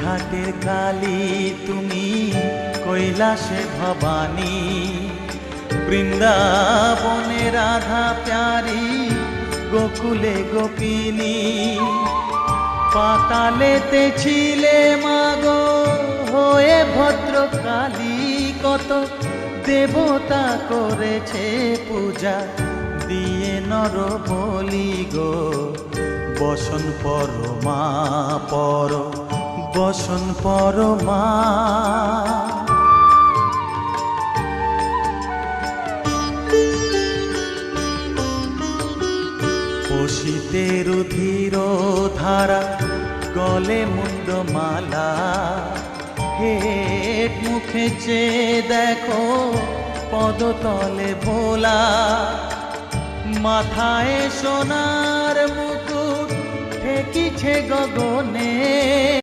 ঘাটের কালী তুমি, কৈলাসে ভবানী, বৃন্দাবনে রাধা প্যারি, গোকুলে গোপিনী। পাতালেতে ছিলে মাগো হয়ে ভদ্রকালী, কত দেবতা করেছে পূজা দিয়ে নর বলি গো। বসন পরমা পর, বসন পরমা। পশিতে রুধির ধারা, গলে মুন্ডমালা, হেট মুখে চেয়ে দেখো পদতলে ভোলা। মাথায় সোনার মুকুট ঠেকিছে গগনে,